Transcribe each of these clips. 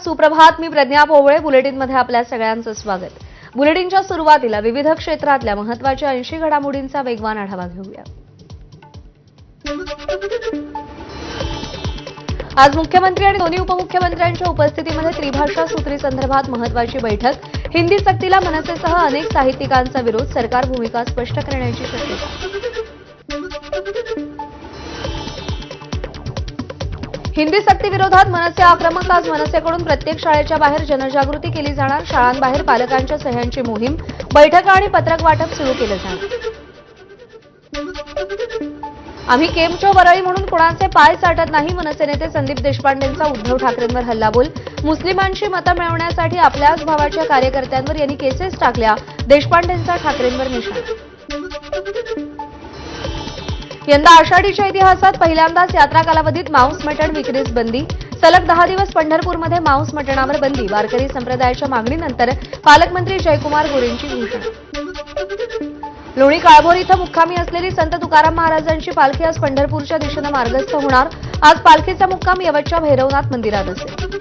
सुप्रभात. मी प्रज्ञा पोवळे. बुलेटिनमध्ये आपल्या सगळ्यांचं स्वागत. बुलेटिनच्या सुरुवातीला विविध क्षेत्रातल्या महत्त्वाच्या 80 घडामोडींचा वेगवान आढावा घेऊया. आज मुख्यमंत्री आणि दोन्ही उपमुख्यमंत्र्यांच्या उपस्थितीमध्ये त्रिभाषा सूत्री संदर्भात महत्त्वाची बैठक. हिंदी सक्तीला मनसेसह अनेक साहित्यिकांचा विरोध. सरकार भूमिका स्पष्ट करण्याची शक्यता. हिंदी सक्ती विरोधात मनसे आक्रमक. आज मनसेकडून प्रत्येक शाळेच्या बाहेर जनजागृती केली जाणार. शाळांबाहेर पालकांच्या सह्यांची मोहीम. बैठका आणि पत्रक वाटप सुरू केलं जाणार. आम्ही केमचो वरळी म्हणून कोणाचे पाय चाटत नाही. मनसे नेते संदीप देशपांडेंचा उद्धव ठाकरेंवर हल्लाबोल. मुस्लिमांची मतं मिळवण्यासाठी आपल्याच भावाच्या कार्यकर्त्यांवर यांनी केसेस टाकल्या. देशपांडेंचा ठाकरेंवर निशाणा. यंदा आषाढीच्या इतिहासात पहिल्यांदाच यात्रा कालावधीत मांस मटण विक्रीस बंदी. सलग 10 दिवस पंढरपूरमध्ये मांस मटणावर बंदी. वारकरी संप्रदायाच्या मागणीनंतर पालकमंत्री जयकुमार गोरेंची घोषणा. लोणी काळभोर इथं मुक्कामी असलेली संत तुकाराम महाराजांची पालखी आज पंढरपूरच्या दिशेनं मार्गस्थ होणार. आज पालखीचा मुक्काम यवतच्या भैरवनाथ मंदिरात असेल.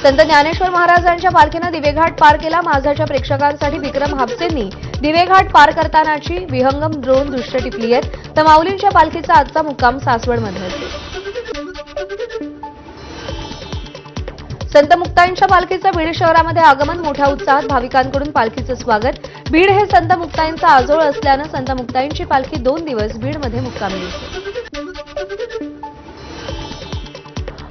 संत ज्ञानेश्वर महाराजांच्या पालखीनं दिवेघाट पार केला. माझाच्या प्रेक्षकांसाठी विक्रम हापसेंनी दिवेघाट पार करतानाची विहंगम ड्रोन दृश्य टिपली आहेत. तर माऊलींच्या पालखीचा आजचा मुक्काम सासवडमध्ये असेल. संत मुक्ताईंच्या पालखीचं बीड शहरामध्ये आगमन. मोठ्या उत्साहात भाविकांकडून पालखीचं स्वागत. बीड हे संत मुक्ताईंचं आजोळ असल्यानं संत मुक्ताईंची पालखी 2 दिवस बीडमध्ये मुक्कामी असेल.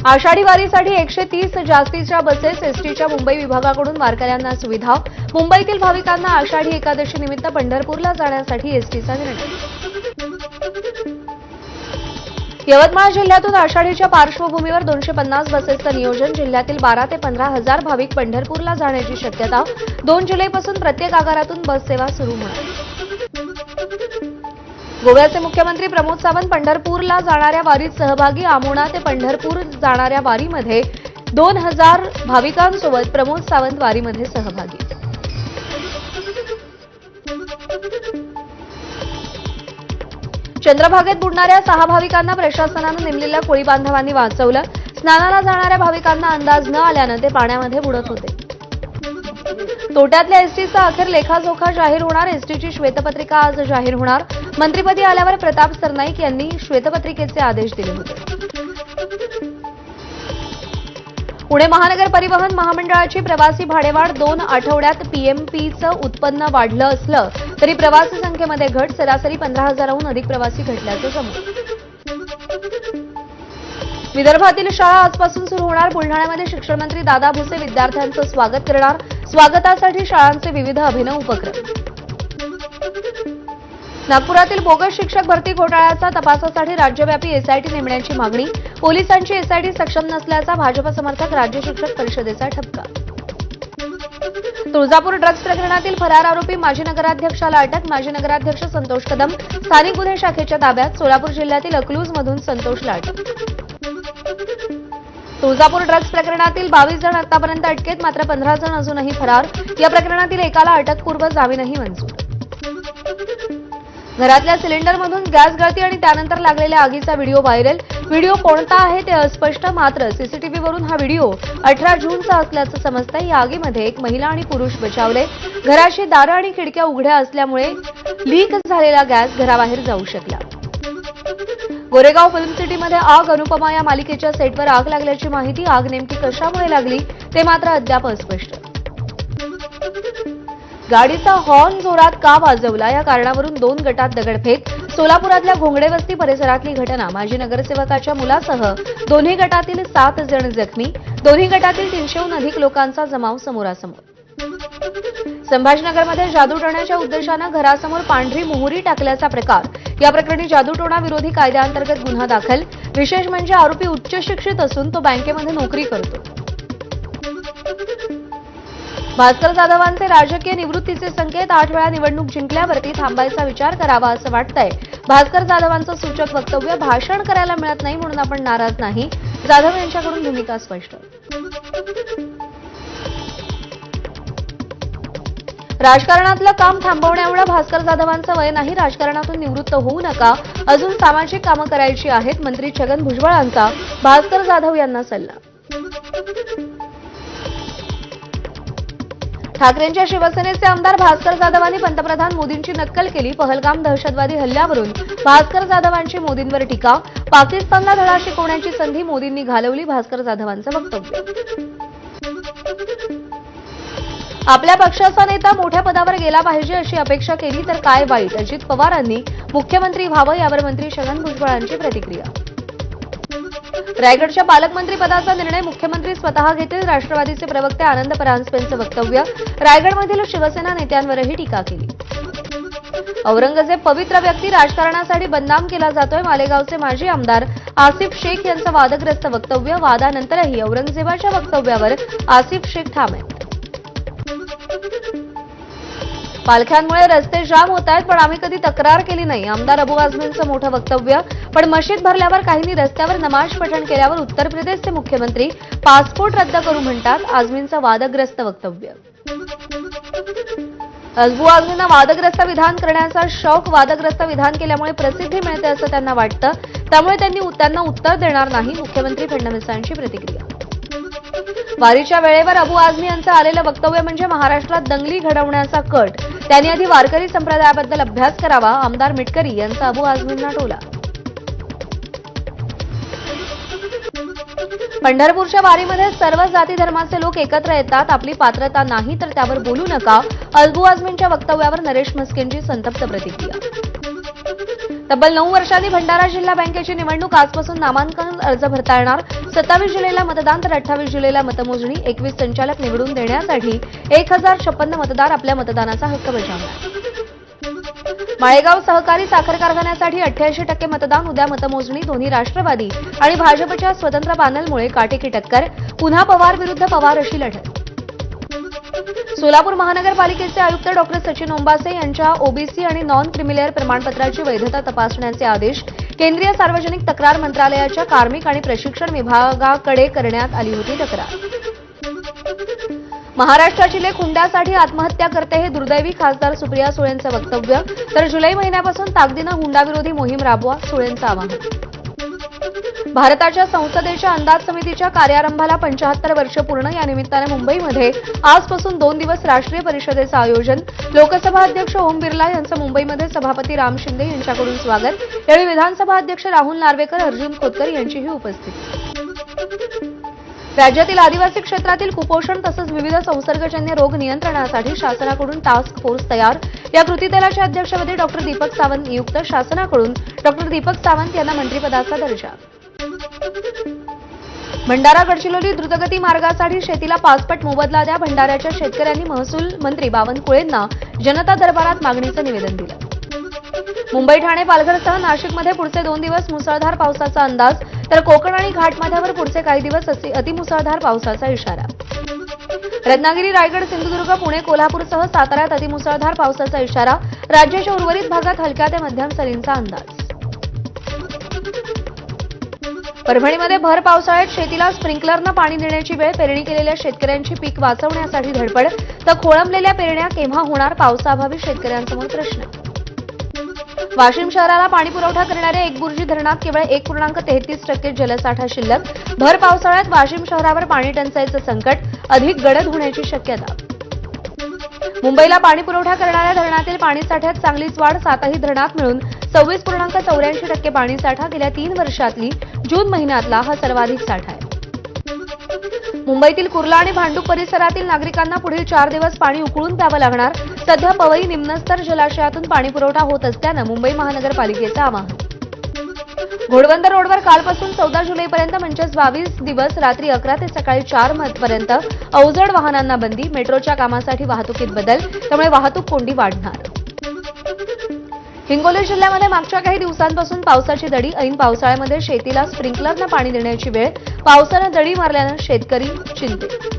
आषाढी वारीसाठी 130 जास्तीच्या बसेस. एसटीच्या मुंबई विभागाकडून वारकऱ्यांना सुविधा. मुंबईतील भाविकांना आषाढी एकादशी निमित्त पंढरपूरला जाण्यासाठी एसटीचा निर्णय. यवतमाळ जिल्ह्यातून आषाढीच्या पार्श्वभूमीवर 250 बसेसचं नियोजन. जिल्ह्यातील 12 ते 15 हजार भाविक पंढरपूरला जाण्याची शक्यता. 2 जुलैपासून प्रत्येक आगारातून बस सेवा सुरू होणार. गोव्याचे मुख्यमंत्री प्रमोद सावंत पंढरपूरला जाणाऱ्या वारीत सहभागी. आमोणा ते पंढरपूर जाणाऱ्या वारीमध्ये 2000 भाविकांसोबत प्रमोद सावंत वारीमध्ये सहभागी. चंद्रभागेत बुडणाऱ्या 6 भाविकांना प्रशासनानं नेमलेल्या कोळी बांधवांनी वाचवलं. स्नानाला जाणाऱ्या भाविकांना अंदाज न आल्यानं ते पाण्यामध्ये बुडत होते. तोट्यातल्या एसटीचा अखेर लेखाजोखा जाहीर होणार. एसटीची श्वेतपत्रिका आज जाहीर होणार. मंत्रिपदी आल्यावर प्रताप सरनाईक यांनी श्वेतपत्रिकेचे आदेश दिले होते. पुणे महानगर परिवहन महामंडळाची प्रवासी भाडेवाढ. 2 आठवड्यात पीएमपीचं उत्पन्न वाढलं असलं तरी प्रवासी संख्येमध्ये घट. सरासरी 15,000हून अधिक प्रवासी घटल्याचं समोर. विदर्भातील शाळा आजपासून सुरू होणार. बुलढाण्यामध्ये शिक्षण मंत्री दादा भुसे विद्यार्थ्यांचं स्वागत करणार. स्वागतासाठी शाळांचे विविध अभिनव उपक्रम. नागपुरातील बोगस शिक्षक भरती घोटाळ्याचा तपासासाठी राज्यव्यापी एसआयटी नेमण्याची मागणी. पोलिसांची एसआयटी सक्षम नसल्याचा भाजप समर्थक राज्य शिक्षक परिषदेचा ठपका. तुळजापूर ड्रग्ज प्रकरणातील फरार आरोपी माजी नगराध्यक्षाला अटक. माजी नगराध्यक्ष संतोष कदम स्थानिक गुन्हे शाखेच्या ताब्यात. सोलापूर जिल्ह्यातील अकलूजमधून संतोषला अटक. तुळजापूर ड्रग्ज प्रकरणातील 22 जण आतापर्यंत अटकेत. मात्र 15 जण अजूनही फरार. या प्रकरणातील एकाला अटकपूर्व जामीनही मंजूर. घरातल्या सिलेंडरमधून गॅस गळती आणि त्यानंतर लागलेल्या आगीचा व्हिडिओ व्हायरल. व्हिडिओ कोणता आहे ते अस्पष्ट. मात्र सीसीटीव्हीवरून हा व्हिडिओ 18 जूनचा असल्याचं समजतंय. या आगीमध्ये एक महिला आणि पुरुष बचावले. घराची दारं आणि खिडक्या उघड्या असल्यामुळे लीक झालेला गॅस घराबाहेर जाऊ शकला. गोरेगाव फिल्म सिटीमध्ये आग. अनुपमा या मालिकेच्या सेटवर आग लागल्याची माहिती. आग नेमकी कशामुळे लागली ते मात्र अद्याप अस्पष्ट. गाडीचा हॉर्न जोरात का वाजवला या कारणावरून 2 गटात दगडफेक. सोलापुरातल्या घोंगडे वस्ती परिसरातली घटना. माजी नगरसेवकाच्या मुलासह दोन्ही गटातील 7 जण जखमी. दोन्ही गटातील 300हून अधिक लोकांचा जमाव समोरासमोर. संभाजीनगरमध्ये जादूटोण्याच्या उद्देशानं घरासमोर पांढरी मोहरी टाकल्याचा प्रकार. या प्रकरणी जादूटोणा विरोधी कायद्याअंतर्गत गुन्हा दाखल. विशेष म्हणजे आरोपी उच्च शिक्षित असून तो बँकेमध्ये नोकरी करतो. भास्कर जाधवांचे राजकीय निवृत्तीचे संकेत. 8 वेळा निवडणूक जिंकल्यावरती थांबायचा विचार करावा असं वाटतंय. भास्कर जाधवांचं सूचक वक्तव्य. भाषण करायला मिळत नाही म्हणून आपण नाराज नाही. जाधव यांच्याकडून भूमिका स्पष्ट. राजकारणातलं काम थांबवण्यामुळे भास्कर जाधवांचं वय नाही. राजकारणातून निवृत्त होऊ नका. अजून सामाजिक कामं करायची आहेत. मंत्री छगन भुजबळांचा भास्कर जाधव यांना सल्ला. ठाकरेंच्या शिवसेनेचे आमदार भास्कर जाधवांनी पंतप्रधान मोदींची नक्कल केली. पहलगाम दहशतवादी हल्ल्यावरून भास्कर जाधवांची मोदींवर टीका. पाकिस्तानला धडा शिकवण्याची संधी मोदींनी घालवली. भास्कर जाधवांचं वक्तव्य. आपल्या पक्षाचा नेता मोठ्या पदावर गेला पाहिजे अशी अपेक्षा केली तर काय वाईट. अजित पवारांनी मुख्यमंत्री व्हावं यावर मंत्री छगन भुजबळांची प्रतिक्रिया. रायगडच्या पालकमंत्री पदाचा निर्णय मुख्यमंत्री स्वतः घेतील. राष्ट्रवादीचे प्रवक्ते आनंद परांजपेंचं वक्तव्य. रायगडमधील शिवसेना नेत्यांवरही टीका केली. औरंगजेब पवित्र व्यक्ती राजकारणासाठी बदनाम केला जातोय. मालेगावचे माजी आमदार आसिफ शेख यांचं वादग्रस्त वक्तव्य. वादानंतरही औरंगजेबाच्या वक्तव्यावर आसिफ शेख ठाम आहेत. पालख्यांमुळे रस्ते जाम होत आहेत पण आम्ही कधी तक्रार केली नाही. आमदार अबू आझमींचं मोठं वक्तव्य. पण मशीद भरल्यावर काहींनी रस्त्यावर नमाज पठण केल्यावर उत्तर प्रदेशचे मुख्यमंत्री पासपोर्ट रद्द करू म्हणतात. आझमींचं वादग्रस्त वक्तव्य. अबू आझमींना वादग्रस्त विधान करण्याचा शौक. वादग्रस्त विधान केल्यामुळे प्रसिद्धी मिळते असं त्यांना वाटतं. त्यामुळे त्यांना उत्तर देणार नाही. मुख्यमंत्री फडणवीसांची प्रतिक्रिया. वारीच्या वेळेवर अबू आझमी यांचं आलेलं वक्तव्य म्हणजे महाराष्ट्रात दंगली घडवण्याचा कट. त्यांनी आधी वारकरी संप्रदायाबद्दल अभ्यास करावा. आमदार मिटकरी यांचा अबू आझमींना टोला. पंढरपूरच्या वारीमध्ये सर्व जाती धर्माचे लोक एकत्र येतात. आपली पात्रता नाही तर त्यावर बोलू नका. अबू आझमींच्या वक्तव्यावर नरेश म्हस्केंची संतप्त प्रतिक्रिया. तब्बल 9 वर्षांनी भंडारा जिल्हा बँकेची निवडणूक. आजपासून नामांकन अर्ज भरता येणार. 27 जुलैला मतदान तर 28 जुलैला मतमोजणी. 21 संचालक निवडून देण्यासाठी 1056 मतदार आपल्या मतदानाचा हक्क बजावणार. माळेगाव सहकारी साखर कारखान्यासाठी 88% मतदान. उद्या मतमोजणी. दोन्ही राष्ट्रवादी आणि भाजपच्या स्वतंत्र पॅनलमुळे काटेकी टक्कर. पुन्हा पवार विरुद्ध पवार अशी लढत. सोलापूर महानगरपालिकेचे आयुक्त डॉक्टर सचिन ओंबासे यांच्या ओबीसी आणि नॉन क्रिमिलेअर प्रमाणपत्राची वैधता तपासण्याचे आदेश. केंद्रीय सार्वजनिक तक्रार मंत्रालयाच्या कार्मिक आणि प्रशिक्षण विभागाकडे करण्यात आली होती तक्रार. महाराष्ट्राची लेक हुंड्यासाठी आत्महत्या करते हे दुर्दैवी. खासदार सुप्रिया सुळेंचं वक्तव्य. तर जुलै महिन्यापासून ताकदीनं हुंडाविरोधी मोहीम राबवा. सुळेंचं आवाहन. भारताच्या संसदेच्या अंदाज समितीच्या कार्यारंभाला 75 वर्ष पूर्ण. या निमित्तानं मुंबईमध्ये आजपासून 2 दिवस राष्ट्रीय परिषदेचं आयोजन. लोकसभा अध्यक्ष ओम बिर्ला यांचं मुंबईमध्ये सभापती राम शिंदे यांच्याकडून स्वागत. यावेळी विधानसभा अध्यक्ष राहुल नार्वेकर, अर्जुन खोतकर यांचीही उपस्थिती. राज्यातील आदिवासी क्षेत्रातील कुपोषण तसंच विविध संसर्गजन्य रोग नियंत्रणासाठी शासनाकडून टास्क फोर्स तयार. या कृती दलाच्या अध्यक्षपदी डॉक्टर दीपक सावंत नियुक्त. शासनाकडून डॉक्टर दीपक सावंत यांना मंत्रिपदाचा दर्जा. भंडारा गडचिरोली द्रुतगती मार्गासाठी शेतीला 5 पट मोबदला द्या. भंडाऱ्याच्या शेतकऱ्यांनी महसूल मंत्री बावनकुळेंना जनता दरबारात मागणीचं निवेदन दिलं. मुंबई, ठाणे, पालघरसह नाशिकमध्ये पुढचे 2 दिवस मुसळधार पावसाचा अंदाज. तर कोकण आणि घाटमाथ्यावर पुढचे काही दिवस अतिमुसळधार पावसाचा इशारा. रत्नागिरी, रायगड, सिंधुदुर्ग, पुणे, कोल्हापूरसह साताऱ्यात अतिमुसळधार पावसाचा इशारा. राज्याच्या उर्वरित भागात हलक्या ते मध्यम सरींचा अंदाज. परभणीमध्ये भर पावसाळ्यात शेतीला स्प्रिंकलरनं पाणी देण्याची वेळ. पेरणी केलेल्या शेतकऱ्यांची पीक वाचवण्यासाठी धडपड. तर खोळंबलेल्या पेरण्या केव्हा होणार. पावसाअभावी शेतकऱ्यांसमोर प्रश्न. वाशिम शहराला पाणी पुरवठा करणाऱ्या एकबुर्जी धरणात केवळ 1.33% जलसाठा शिल्लक. भर पावसाळ्यात वाशिम शहरावर पाणी टंचाईचं संकट. अधिक गडद होण्याची शक्यता. मुंबईला पाणी पुरवठा करणाऱ्या धरणातील पाणीसाठ्यात चांगलीच वाढ. 7ही धरणात मिळून 26.84% पाणीसाठा. गेल्या 3 वर्षातली जून महिन्यातला हा सर्वाधिक साठा आहे. मुंबईतील कुर्ला आणि भांडूप परिसरातील नागरिकांना पुढील 4 दिवस पाणी उकळून प्यावं लागणार. सध्या पवई निम्नस्तर जलाशयातून पाणी पुरवठा होत असल्यानं मुंबई महानगरपालिकेचं आवाहन. घोडबंदर रोडवर कालपासून 14 जुलैपर्यंत म्हणजेच 22 दिवस रात्री 11 ते सकाळी 4 पर्यंत अवजड वाहनांना बंदी. मेट्रोच्या कामासाठी वाहतुकीत बदल. त्यामुळे वाहतूक कोंडी वाढणार. हिंगोली जिल्ह्यामध्ये मागच्या काही दिवसांपासून पावसाची दडी. ऐन पावसाळ्यामध्ये शेतीला स्प्रिंकलरनं पाणी देण्याची वेळ. पावसानं दडी मारल्यानं शेतकरी चिंतेत.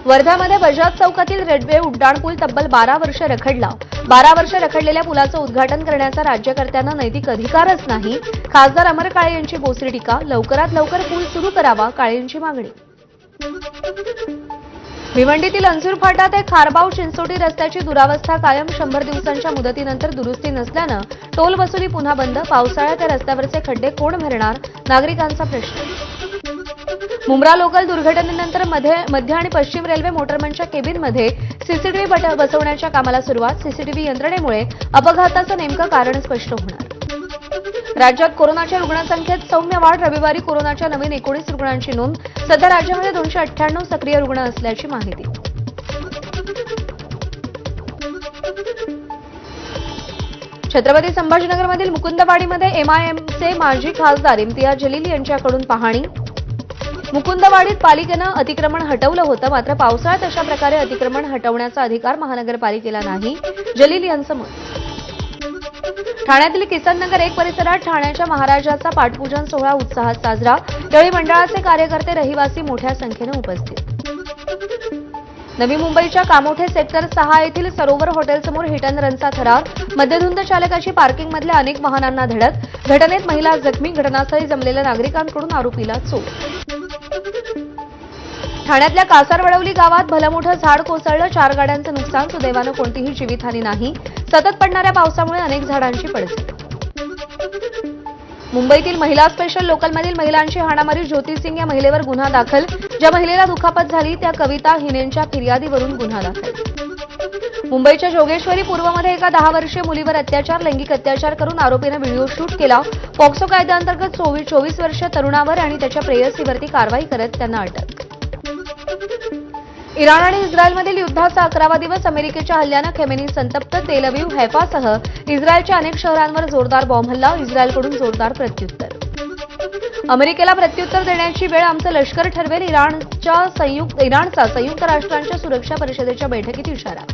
वर्ध्यामध्ये बजाज चौकातील रेल्वे उड्डाणपूल तब्बल 12 वर्ष रखडला. 12 वर्ष रखडलेल्या पुलाचं उद्घाटन करण्याचा राज्यकर्त्यांना नैतिक अधिकारच नाही. खासदार अमर काळे यांची बोचरी टीका. लवकरात लवकर पूल सुरू करावा. काळेंची मागणी. भिवंडीतील अंसूर फाटा ते खारबाव चिंचोटी रस्त्याची दुरावस्था कायम. 100 दिवसांच्या मुदतीनंतर दुरुस्ती नसल्यानं टोल वसुली पुन्हा बंद. पावसाळ्यात या रस्त्यावरचे खड्डे कोण भरणार. नागरिकांचा प्रश्न. मुंब्रा लोकल दुर्घटनेनंतर मध्य आणि पश्चिम रेल्वे मोटरमनच्या केबिनमध्ये सीसीटीव्ही बसवण्याच्या कामाला सुरुवात. सीसीटीव्ही यंत्रणेमुळे अपघाताचं नेमकं कारण स्पष्ट होणार. राज्यात कोरोनाच्या रुग्णसंख्येत सौम्य वाढ. रविवारी कोरोनाच्या नवीन 19 रुग्णांची नोंद. सध्या राज्यामध्ये 298 सक्रिय रुग्ण असल्याची माहिती. छत्रपती संभाजीनगरमधील मुकुंदवाडीमध्ये एमआयएमचे माजी खासदार इम्तियाज जलील यांच्याकडून पाहणी. मुकुंदवाडीत पालिकेनं अतिक्रमण हटवलं होतं, मात्र पावसाळ्यात अशा प्रकारे अतिक्रमण हटवण्याचा अधिकार महानगरपालिकेला नाही, जलील यांचं मत. ठाण्यातील किसननगर 1 परिसरात ठाण्याच्या महाराजाचा पाटपूजन सोहळा उत्साहात साजरा. यावेळी मंडळाचे कार्यकर्ते, रहिवासी मोठ्या संख्येनं उपस्थित. नवी मुंबईच्या कामोठे सेक्टर 6 येथील सरोवर हॉटेलसमोर हिट अँड रनचा थरार. मद्यधुंद चालकाची पार्किंगमधल्या अनेक वाहनांना धडक. घटनेत महिला जखमी. घटनास्थळी जमलेल्या नागरिकांकडून आरोपीला चोप. ठाण्यातल्या कासारवडवली गावात भलमोठं झाड कोसळलं. 4 गाड्यांचं नुकसान. सुदैवानं कोणतीही जीवितहानी नाही. सतत पडणाऱ्या पावसामुळे अनेक झाडांची पडझड. मुंबईतील महिला स्पेशल लोकलमधील महिलांची हाणामारी. ज्योती सिंग या महिलेवर गुन्हा दाखल. ज्या महिलेला दुखापत झाली त्या कविता हिनेंच्या फिर्यादीवरून गुन्हा दाखल. मुंबईच्या जोगेश्वरी पूर्वमध्ये एका 10 वर्षीय मुलीवर अत्याचार. लैंगिक अत्याचार करून आरोपीनं व्हिडिओ शूट केला. पॉक्सो कायद्याअंतर्गत 24 वर्षीय तरुणावर आणि त्याच्या प्रेयसीवरती कारवाई करत त्यांना अटक. इराण आणि इस्रायलमधील युद्धाचा 11वा दिवस. अमेरिकेच्या हल्ल्यानं खेमेनी संतप्त. तेल अवीव, हैफासह इस्रायलच्या अनेक शहरांवर जोरदार बॉम्ब हल्ला. इस्रायलकडून जोरदार प्रत्युत्तर. अमेरिकेला प्रत्युत्तर देण्याची वेळ आमचं लष्कर ठरवेल. इराणचा संयुक्त राष्ट्रांच्या सुरक्षा परिषदेच्या बैठकीत इशारा.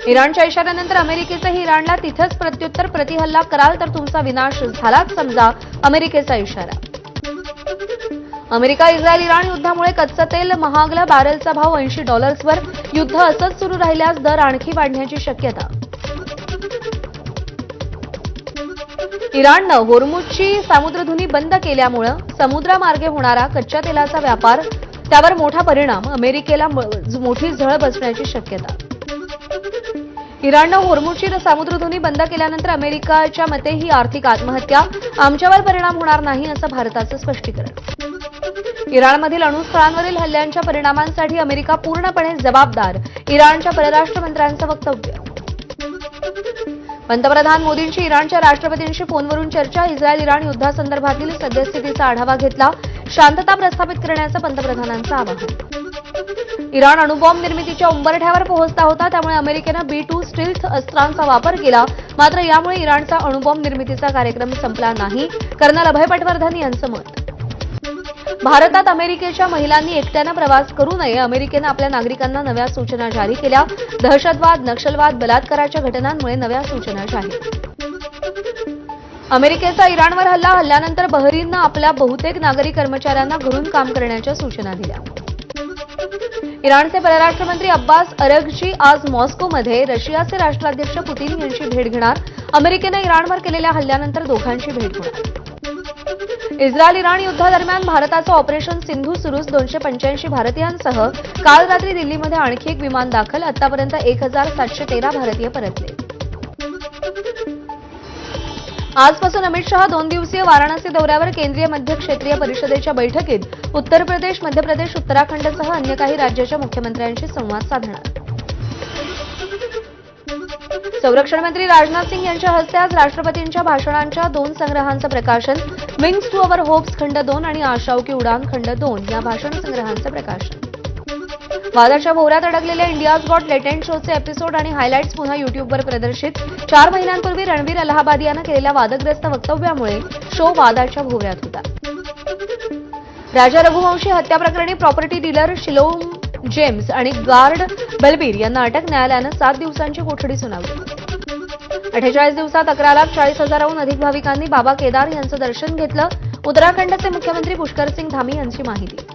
इराणच्या इशाऱ्यानंतर अमेरिकेचंही इराणला तिथंच प्रत्युत्तर. प्रतिहल्ला कराल तर तुमचा विनाश झालाच समजा, अमेरिकेचा इशारा. अमेरिका इस्रायल इराण युद्धामुळे कच्चं तेल महागलं. बॅरेलचा भाव $80वर. युद्ध असंच सुरू राहिल्यास दर आणखी वाढण्याची शक्यता. इराणनं होर्मुझची सामुद्रधुनी बंद केल्यामुळे समुद्रामार्गे होणारा कच्च्या तेलाचा व्यापार, त्यावर मोठा परिणाम. अमेरिकेला मोठी झळ बसण्याची शक्यता. इराणनं होर्मुझची सामुद्रधुनी बंद केल्यानंतर अमेरिकेच्या मते ही आर्थिक आत्महत्या. आमच्यावर परिणाम होणार नाही असं भारताचं स्पष्टीकरण. इराणमधील अणुस्थळांवरील हल्ल्यांच्या परिणामांसाठी अमेरिका पूर्णपणे जबाबदार. इराणच्या परराष्ट्र मंत्र्यांचं वक्तव्य. पंतप्रधान मोदींची इराणच्या राष्ट्रपतींशी फोनवरून चर्चा. इस्रायल इराण युद्धासंदर्भातील सद्यस्थितीचा आढावा घेतला. शांतता प्रस्थापित करण्याचं पंतप्रधानांचं आवाहन. इराण अणुबॉम्ब निर्मितीच्या उंबरठ्यावर पोहोचला होता, त्यामुळे अमेरिकेनं B-2 स्टिल्थ अस्त्रांचा वापर केला. मात्र यामुळे इराणचा अणुबॉम्ब निर्मितीचा कार्यक्रम संपला नाही. कर्नल अभय पटवर्धन यांचं मत. भारतात अमेरिकेच्या महिलांनी एकट्यानं प्रवास करू नये. अमेरिकेनं आपल्या नागरिकांना नव्या सूचना जारी केल्या. दहशतवाद, नक्षलवाद, बलात्काराच्या घटनांमुळे नव्या सूचना जाहीर. अमेरिकेचा इराणवर हल्ल्यानंतर बहरीननं आपल्या बहुतेक नागरी कर्मचाऱ्यांना घरून काम करण्याच्या सूचना दिल्या. इराणचे परराष्ट्र मंत्री अब्बास अरघची आज मॉस्कोमध्ये रशियाचे राष्ट्राध्यक्ष पुतीन यांची भेट घेणार. अमेरिकेनं इराणवर केलेल्या हल्ल्यानंतर दोघांची भेट होणार. इस्रायल इराण युद्धादरम्यान भारताचं ऑपरेशन सिंधू सुरूच. 285 भारतीयांसह काल रात्री दिल्लीमध्ये आणखी एक विमान दाखल. आतापर्यंत 1713 भारतीय परतले. आजपासून अमित शहा 2 दिवसीय वाराणसी दौऱ्यावर. केंद्रीय मध्य क्षेत्रीय परिषदेच्या बैठकीत उत्तर प्रदेश, मध्य प्रदेश, उत्तराखंडसह अन्य काही राज्याच्या मुख्यमंत्र्यांशी संवाद साधणार. संरक्षण मंत्री राजनाथ सिंग यांच्या हस्ते आज राष्ट्रपतींच्या भाषणांच्या 2 संग्रहांचं प्रकाशन. विंग्स टू अवर होप्स खंड 2 आणि आशाओं की उडान खंड 2 या भाषण संग्रहांचं प्रकाशन. वादाच्या भोवऱ्यात अडकलेल्या इंडियाज गॉट लेटेंट शोचे एपिसोड आणि हायलाइट्स पुन्हा युट्यूबवर प्रदर्शित. 4 महिन्यांपूर्वी रणवीर अलाहाबादी यानं केलेल्या वादग्रस्त वक्तव्यामुळे शो वादाच्या भोवऱ्यात होता. राजा रघुवंशी हत्या प्रकरणी प्रॉपर्टी डीलर शिलोम जेम्स आणि गार्ड बलबीर यांना अटक. न्यायालयानं 7 दिवसांची कोठडी सुनावली. 48 दिवसात 11,40,000हून अधिक भाविकांनी बाबा केदार यांचं दर्शन घेतलं. उत्तराखंडचे मुख्यमंत्री पुष्कर सिंग धामी यांची माहिती.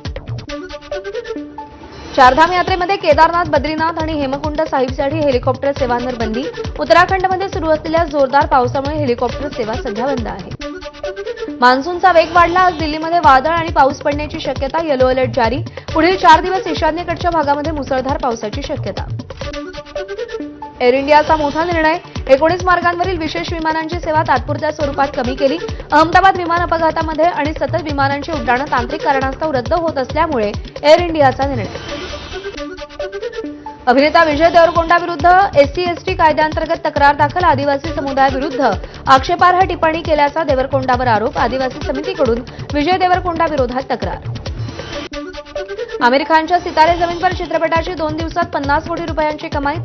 चारधाम यात्रेमध्ये केदारनाथ, बद्रीनाथ आणि हेमकुंड साहिबसाठी हेलिकॉप्टर सेवांवर बंदी. उत्तराखंडमध्ये सुरू असलेल्या जोरदार पावसामुळे हेलिकॉप्टर सेवा सध्या बंद आहे. मान्सूनचा वेग वाढला. आज दिल्लीमध्ये वादळ आणि पाऊस पडण्याची शक्यता. येलो अलर्ट जारी. पुढील 4 दिवस ईशान्येकडच्या भागामध्ये मुसळधार पावसाची शक्यता. एअर इंडियाचा मोठा निर्णय. 19 मार्गांवरील विशेष विमानांची सेवा तात्पुरत्या स्वरूपात कमी केली. अहमदाबाद विमान अपघातामध्ये आणि सतत विमानांची उड्डाणं तांत्रिक कारणास्तव रद्द होत असल्यामुळे एअर इंडियाचा निर्णय. अभिनेता विजय देवरकोंडा विरुद्ध एससी-एसटी कायद्याअंतर्गत तक्रार दाखल. आदिवासी समुदायाविरुद्ध आक्षेपार्ह टिप्पणी केल्याचा देवरकोंडावर आरोप. आदिवासी समितीकडून विजय देवरकोंडा विरोधात तक्रार. आमिर खानच्या सितारे जमीन पर चित्रपटाची 2 दिवसात 50 कोटी रुपयांची कमाई.